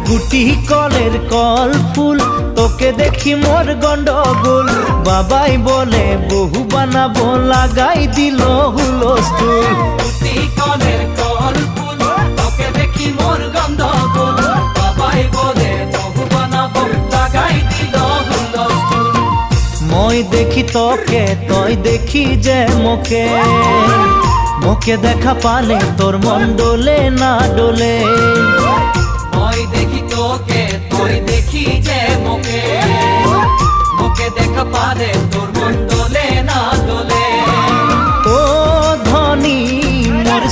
গুটি কলের কল ফুল, তোকে দেখি মোর গন্ডগোল। বাবাই বলে বহু বানাবো, লাগাই দিল হুলস্থুল। গুটি কলের কল ফুল, তোকে দেখি মোর গন্ডগোল। বাবাই বলে বহু বানাবো, লাগাই দিল হুলস্থুল। মই দেখি তোকে, তই দেখি যে মোকে, মোকে দেখা পালে তোর মন ডোলে না ডোলে। মই দেখি তোকে, তুই দেখি যে মোকে, মোকে দেখা পালে তোর মন দোলে না দোলে। ও ধনী মোর